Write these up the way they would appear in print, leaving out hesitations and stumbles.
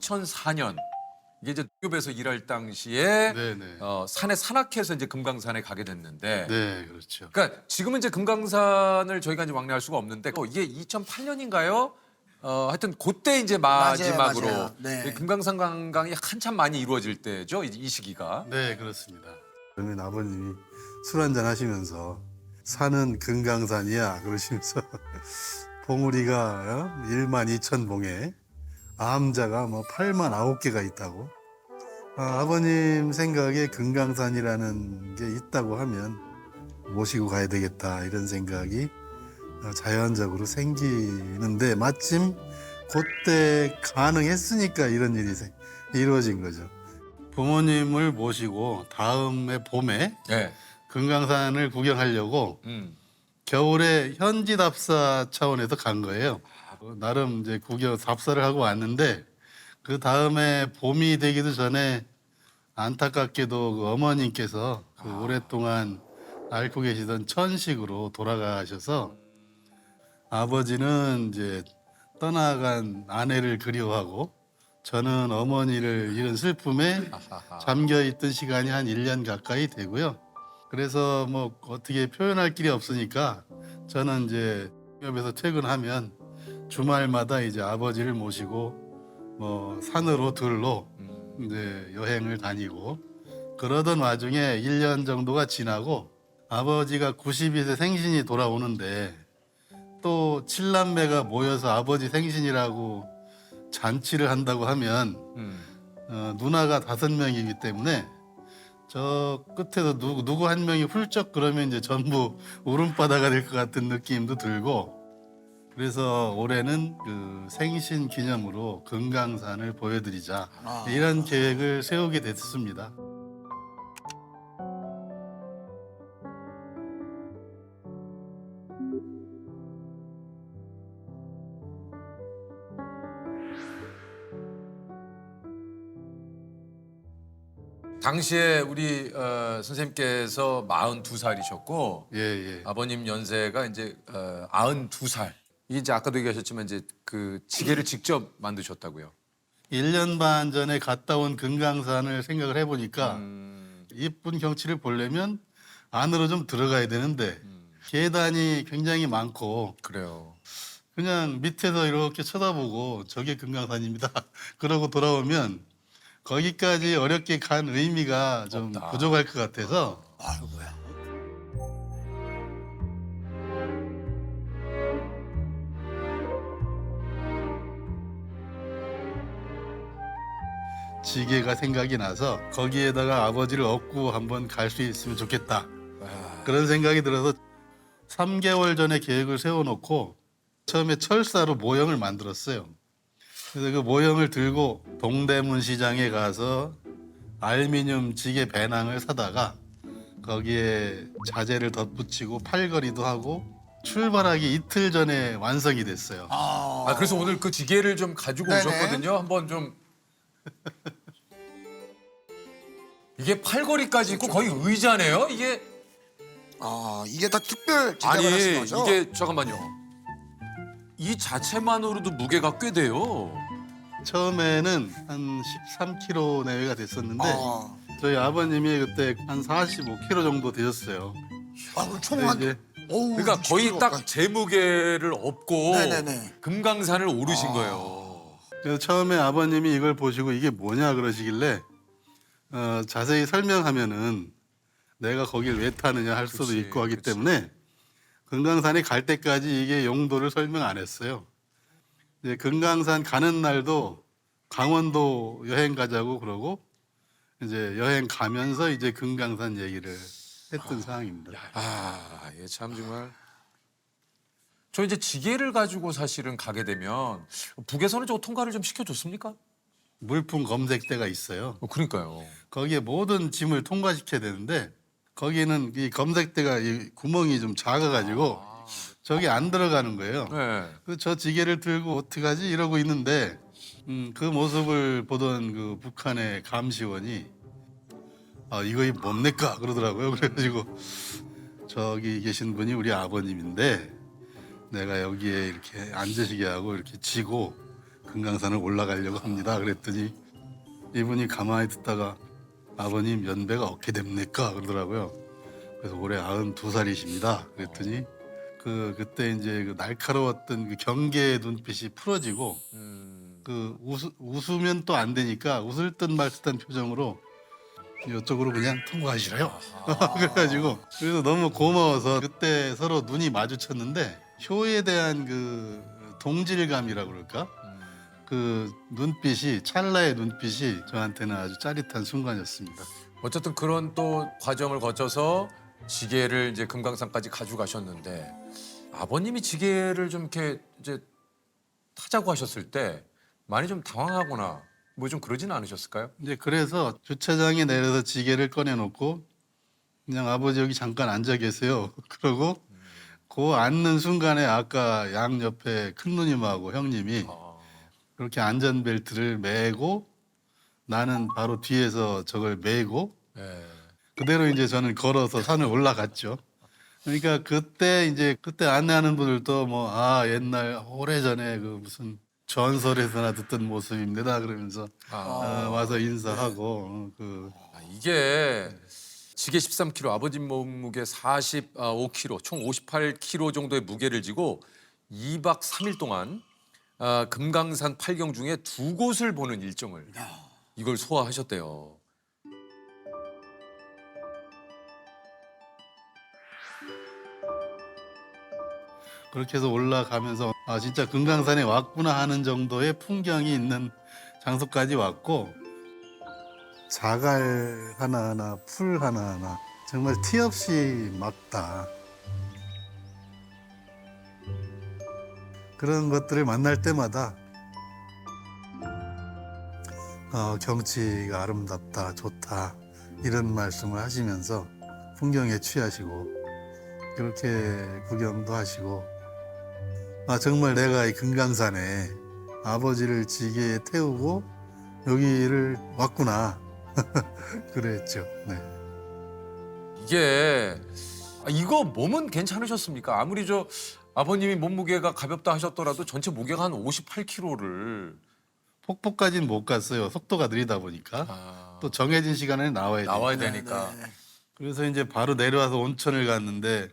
2004년 이게 이제 기업에서 일할 당시에 네네. 산에 산악해서 이제 금강산에 가게 됐는데, 네, 그렇죠. 그러니까 지금은 이제 금강산을 저희가 이제 왕래할 수가 없는데 이게 2008년인가요? 하여튼 그때 이제 마지막으로 맞아요. 네. 금강산 관광이 한참 많이 이루어질 때죠, 이 시기가. 네, 그렇습니다. 그러면 아버님이 술 한잔 하시면서 산은 금강산이야 그러시면서 봉우리가 1만 2천 봉에 암자가 뭐 8만 9개가 있다고. 아버님 생각에 금강산이라는 게 있다고 하면 모시고 가야 되겠다 이런 생각이 자연적으로 생기는데 마침 그때 가능했으니까 이런 일이 이루어진 거죠. 부모님을 모시고 다음에 봄에 네. 금강산을 구경하려고 겨울에 현지 답사 차원에서 간 거예요. 나름 이제 구경 답사를 하고 왔는데 그 다음에 봄이 되기도 전에 안타깝게도 그 어머님께서 그 오랫동안 앓고 계시던 천식으로 돌아가셔서 아버지는 이제 떠나간 아내를 그리워하고 저는 어머니를 잃은 슬픔에 잠겨 있던 시간이 한 1년 가까이 되고요. 그래서 뭐 어떻게 표현할 길이 없으니까 저는 이제 기업에서 퇴근하면 주말마다 이제 아버지를 모시고 뭐 산으로 들로 이제 여행을 다니고 그러던 와중에 1년 정도가 지나고 아버지가 92세 생신이 돌아오는데 또 7남매가 모여서 아버지 생신이라고 잔치를 한다고 하면 누나가 5명이기 때문에 저 끝에서 누구 한 명이 훌쩍 그러면 이제 전부 울음바다가 될 것 같은 느낌도 들고 그래서 올해는 그 생신 기념으로 금강산을 보여드리자 이런 계획을 세우게 됐습니다. 당시에 우리 선생님께서 42살이셨고 예, 예. 아버님 연세가 이제 92살. 이게 이제 아까도 얘기하셨지만 이제 그 지게를 직접 만드셨다고요. 1년 반 전에 갔다 온 금강산을 생각을 해보니까 이쁜 경치를 보려면 안으로 좀 들어가야 되는데 계단이 굉장히 많고 그래요. 그냥 밑에서 이렇게 쳐다보고 저게 금강산입니다. 그러고 돌아오면 거기까지 어렵게 간 의미가 좀 없다. 부족할 것 같아서 아이고야. 지게가 생각이 나서 거기에다가 아버지를 업고 한번 갈 수 있으면 좋겠다. 그런 생각이 들어서 3개월 전에 계획을 세워놓고 처음에 철사로 모형을 만들었어요. 그래서 그 모형을 들고 동대문 시장에 가서 알루미늄 지게 배낭을 사다가 거기에 자재를 덧붙이고 팔걸이도 하고 출발하기 이틀 전에 완성이 됐어요. 그래서 오늘 그 지게를 좀 가지고 네네. 오셨거든요. 한번 좀. 이게 팔걸이까지 있고 거의 의자네요. 이게 이게 다 특별 제작을 아니 하신 거죠? 이게 잠깐만요. 이 자체만으로도 무게가 꽤 돼요. 처음에는 한 13kg 내외가 됐었는데 저희 아버님이 그때 한 45kg 정도 되셨어요. 그럼 총 한, 이제 어우, 그러니까 거의 60kg 딱 가까이. 제 무게를 업고 네네네. 금강산을 오르신 거예요. 그래서 처음에 아버님이 이걸 보시고 이게 뭐냐 그러시길래 자세히 설명하면은 내가 거길 왜 타느냐 할 수도 그치, 있고 하기 그치. 때문에 금강산에 갈 때까지 이게 용도를 설명 안 했어요. 이제 금강산 가는 날도 강원도 여행 가자고 그러고 이제 여행 가면서 이제 금강산 얘기를 했던 상황입니다. 예, 참 정말. 저 이제 지게를 가지고 사실은 가게 되면 북에서는 저 통과를 좀 시켜줬습니까? 물품 검색대가 있어요. 그러니까요. 거기에 모든 짐을 통과시켜야 되는데 거기는 이 검색대가 이 구멍이 좀 작아가지고 저기 안 들어가는 거예요. 네. 그래서 저 지게를 들고 어떡하지 이러고 있는데 그 모습을 보던 그 북한의 감시원이 이거 뭡니까 그러더라고요. 그래가지고 저기 계신 분이 우리 아버님인데 내가 여기에 이렇게 앉으시게 하고 이렇게 지고 금강산을 올라가려고 합니다. 그랬더니 이분이 가만히 듣다가 아버님 연배가 어떻게 됩니까? 그러더라고요. 그래서 올해 92살이십니다. 그랬더니 그때 이제 그 날카로웠던 그 경계의 눈빛이 풀어지고 웃으면 또 안 되니까 웃을 듯 말 듯한 표정으로 이쪽으로 그냥 통과하시래요. 그래가지고 그래서 너무 고마워서 그때 서로 눈이 마주쳤는데 효에 대한 그 동질감이라고 그럴까? 그 눈빛이 찰나의 눈빛이 저한테는 아주 짜릿한 순간이었습니다. 어쨌든 그런 또 과정을 거쳐서 지게를 이제 금강산까지 가져가셨는데 아버님이 지게를 좀 이렇게 이제 타자고 하셨을 때 많이 좀 당황하거나 뭐 좀 그러지는 않으셨을까요? 이제 그래서 주차장에 내려서 지게를 꺼내놓고 그냥 아버지 여기 잠깐 앉아 계세요. 그러고 그 앉는 순간에 아까 양 옆에 큰 누님하고 형님이 그렇게 안전벨트를 매고 나는 바로 뒤에서 저걸 매고 예. 그대로 이제 저는 걸어서 산을 올라갔죠. 그러니까 그때 안내하는 분들도 뭐 옛날 오래전에 그 무슨 전설에서나 듣던 모습입니다 그러면서 와서 인사하고 이게 지게 13kg, 아버님 몸무게 45kg, 총 58kg 정도의 무게를 지고 2박 3일 동안 금강산 8경 중에 2곳을 보는 일정을 이걸 소화하셨대요. 그렇게 해서 올라가면서 진짜 금강산에 왔구나 하는 정도의 풍경이 있는 장소까지 왔고 자갈 하나하나 풀 하나하나 정말 티 없이 막다 그런 것들을 만날 때마다 경치가 아름답다 좋다 이런 말씀을 하시면서 풍경에 취하시고 그렇게 구경도 하시고 정말 내가 이 금강산에 아버지를 지게에 태우고 여기를 왔구나 그랬죠. 네. 이거 몸은 괜찮으셨습니까? 아무리 저 아버님이 몸무게가 가볍다 하셨더라도 전체 무게가 한 58kg를 폭포까지는 못 갔어요. 속도가 느리다 보니까 또 정해진 시간에 나와야 되니까. 그래서 이제 바로 내려와서 온천을 갔는데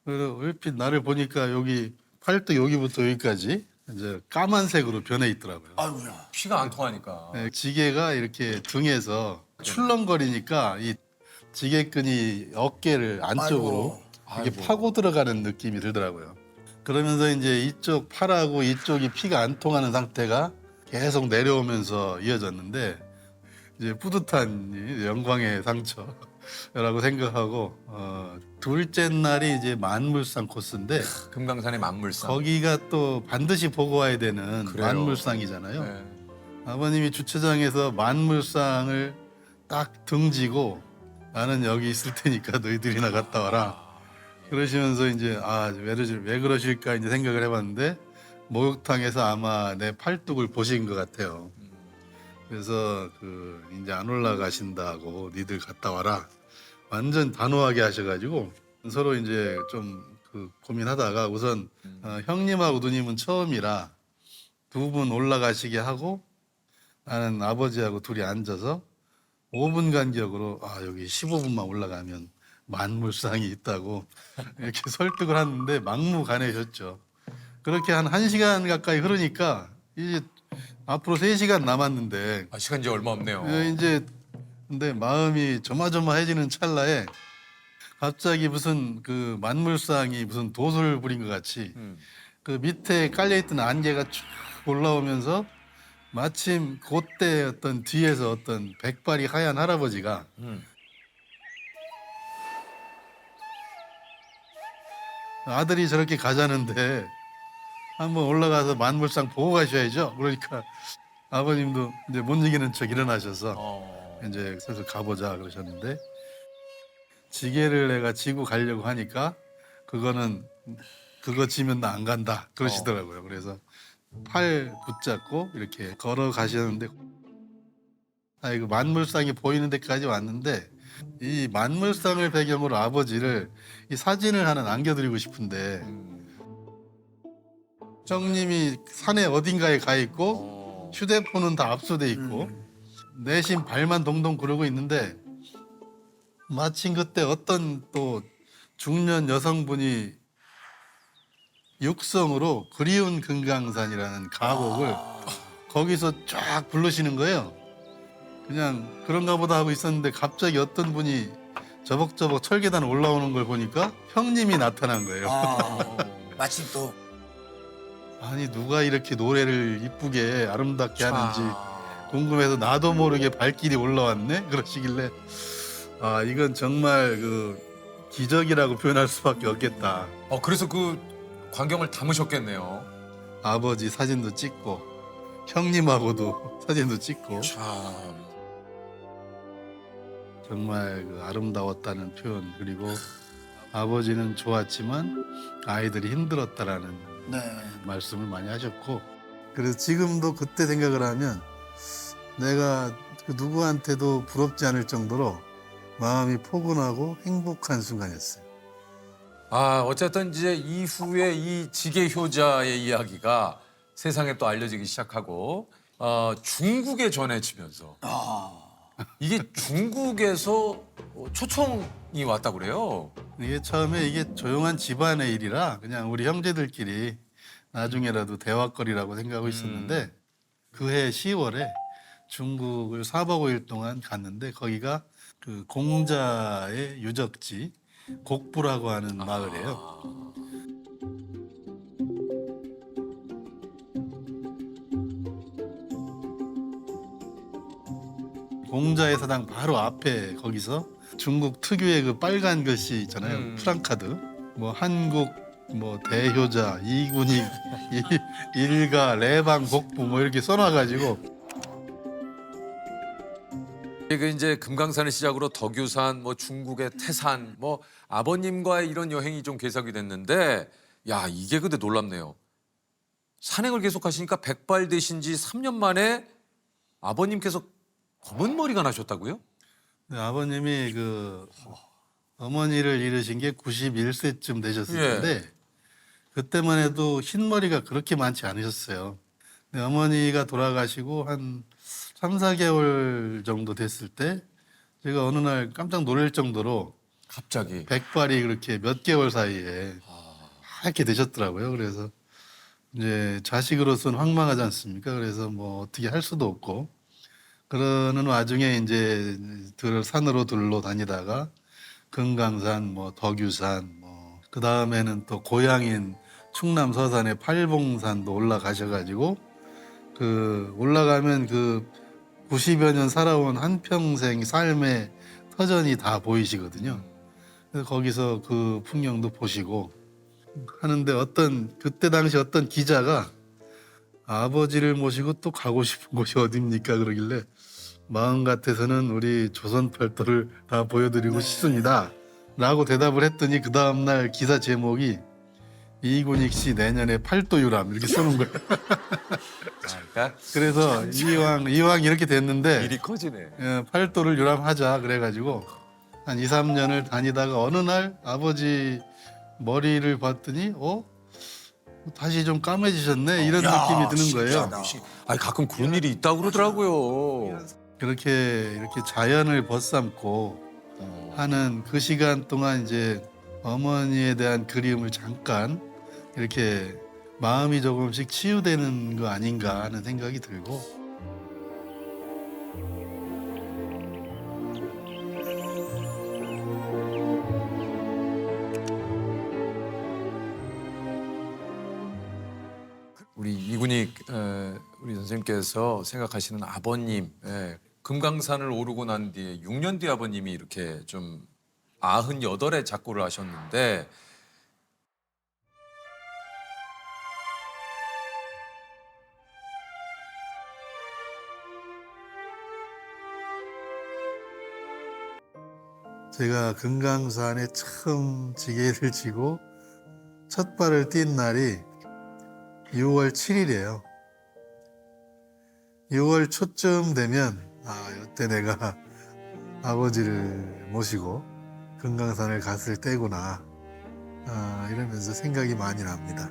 그래서 얼핏 나를 보니까 여기 팔뚝 여기부터 여기까지 이제 까만색으로 변해 있더라고요. 아이고야. 피가 안 통하니까. 네, 지게가 이렇게 등에서 출렁거리니까 이 지게끈이 어깨를 안쪽으로 이렇게 아이고. 파고 들어가는 느낌이 들더라고요. 그러면서 이제 이쪽 팔하고 이쪽이 피가 안 통하는 상태가 계속 내려오면서 이어졌는데 이제 뿌듯한 영광의 상처라고 생각하고 둘째 날이 이제 만물상 코스인데 금강산의 만물상. 거기가 또 반드시 보고 와야 되는 그래요. 만물상이잖아요. 네. 아버님이 주차장에서 만물상을 딱 등지고 나는 여기 있을 테니까 너희들이나 갔다 와라. 그러시면서 이제 왜 그러실까 이제 생각을 해봤는데 목욕탕에서 아마 내 팔뚝을 보신 것 같아요. 그래서 이제 안 올라가신다고 니들 갔다 와라. 완전 단호하게 하셔가지고 서로 이제 좀 고민하다가 우선 형님하고 누님은 처음이라 두 분 올라가시게 하고 나는 아버지하고 둘이 앉아서 5분 간격으로 여기 15분만 올라가면 만물상이 있다고 이렇게 설득을 하는데 막무가내셨죠. 그렇게 한 1시간 가까이 흐르니까 이제 앞으로 3시간 남았는데 시간 이제 얼마 없네요. 이제 근데 마음이 조마조마해지는 찰나에 갑자기 무슨 만물상이 무슨 도술 부린 것 같이 그 밑에 깔려있던 안개가 쭉 올라오면서 마침 그때 어떤 뒤에서 어떤 백발이 하얀 할아버지가 아들이 저렇게 가자는데 한번 올라가서 만물상 보고 가셔야죠. 그러니까 아버님도 이제 못 이기는 척 일어나셔서 이제 슬슬 가보자 그러셨는데 지게를 내가 지고 가려고 하니까 그거 지면 나 안 간다 그러시더라고요. 그래서 팔 붙잡고 이렇게 걸어가시는데 이거 만물상이 보이는 데까지 왔는데 이 만물상을 배경으로 아버지를 이 사진을 하나 남겨드리고 싶은데 형님이 산에 어딘가에 가 있고 휴대폰은 다 압수돼 있고 내심 발만 동동 구르고 있는데 마침 그때 어떤 또 중년 여성분이 육성으로 그리운 금강산이라는 가곡을 거기서 쫙 부르시는 거예요. 그냥 그런가 보다 하고 있었는데 갑자기 어떤 분이 저벅저벅 철계단 올라오는 걸 보니까 형님이 나타난 거예요. 마침 또 아니 누가 이렇게 노래를 이쁘게 아름답게 하는지 참. 궁금해서 나도 모르게 발길이 올라왔네 그러시길래 아 이건 정말 그 기적이라고 표현할 수밖에 없겠다. 그래서 그 광경을 담으셨겠네요. 아버지 사진도 찍고 형님하고도 사진도 찍고 참. 정말 그 아름다웠다는 표현 그리고 아버지는 좋았지만 아이들이 힘들었다라는 네. 말씀을 많이 하셨고 그래서 지금도 그때 생각을 하면 내가 그 누구한테도 부럽지 않을 정도로 마음이 포근하고 행복한 순간이었어요. 어쨌든 이제 이후에 이 지계 효자의 이야기가 세상에 또 알려지기 시작하고 중국에 전해지면서 이게 중국에서 초청이 왔다고 그래요. 이게 처음에 이게 조용한 집안의 일이라 그냥 우리 형제들끼리 나중에라도 대화거리라고 생각하고 있었는데 그해 10월에 중국을 4박 5일 동안 갔는데 거기가 그 공자의 유적지 곡부라고 하는 마을이에요. 공자의 사당 바로 앞에 거기서 중국 특유의 그 빨간 글씨 있잖아요. 프랑카드. 뭐 한국 뭐 대효자 이군익 일가 레방 복부 뭐 이렇게 써놔가지고 이게 이제 금강산을 시작으로 덕유산, 뭐 중국의 태산, 뭐 아버님과의 이런 여행이 좀 개석이 됐는데, 야 이게 근데 놀랍네요. 산행을 계속하시니까 백발 되신 지 3년 만에 아버님께서 검은 머리가 나셨다고요? 네, 아버님이 그 어머니를 잃으신 게 91세쯤 되셨을 예. 텐데 그때만 해도 흰머리가 그렇게 많지 않으셨어요. 근데 어머니가 돌아가시고 한 3, 4개월 정도 됐을 때 제가 어느 날 깜짝 놀랄 정도로 갑자기. 백발이 그렇게 몇 개월 사이에 하얗게 되셨더라고요. 그래서 이제 자식으로서는 황망하지 않습니까? 그래서 뭐 어떻게 할 수도 없고 그러는 와중에 이제 산으로 둘러 다니다가 금강산, 뭐 덕유산, 뭐 그 다음에는 또 고향인 충남 서산의 팔봉산도 올라가셔가지고 그 올라가면 그 90여 년 살아온 한평생 삶의 터전이 다 보이시거든요. 그래서 거기서 그 풍경도 보시고 하는데 그때 당시 어떤 기자가 아버지를 모시고 또 가고 싶은 곳이 어딥니까? 그러길래 마음 같아서는 우리 조선 팔도를 다 보여드리고 싶습니다. 라고 대답을 했더니 그 다음날 기사 제목이 이군익 씨 내년에 팔도 유람 이렇게 써놓은 거예요. 그러니까 그래서 이왕 이렇게 됐는데 일이 커지네. 팔도를 유람하자 그래가지고 한 2, 3년을 다니다가 어느 날 아버지 머리를 봤더니 다시 좀 까매지셨네 이런 느낌이 드는 거예요. 가끔 그런 일이 있다고 그러더라고요. 그렇게 이렇게 자연을 벗삼고 하는 그 시간 동안 이제 어머니에 대한 그리움을 잠깐 이렇게 마음이 조금씩 치유되는 거 아닌가 하는 생각이 들고 우리 이군익 우리 선생님께서 생각하시는 아버님, 금강산을 오르고 난 뒤에 6년 뒤에 아버님이 이렇게 좀 98에 작고를 하셨는데 제가 금강산에 처음 지게를 지고 첫 발을 띈 날이 6월 7일이에요. 6월 초쯤 되면 이때 내가 아버지를 모시고 금강산을 갔을 때구나 이러면서 생각이 많이 납니다.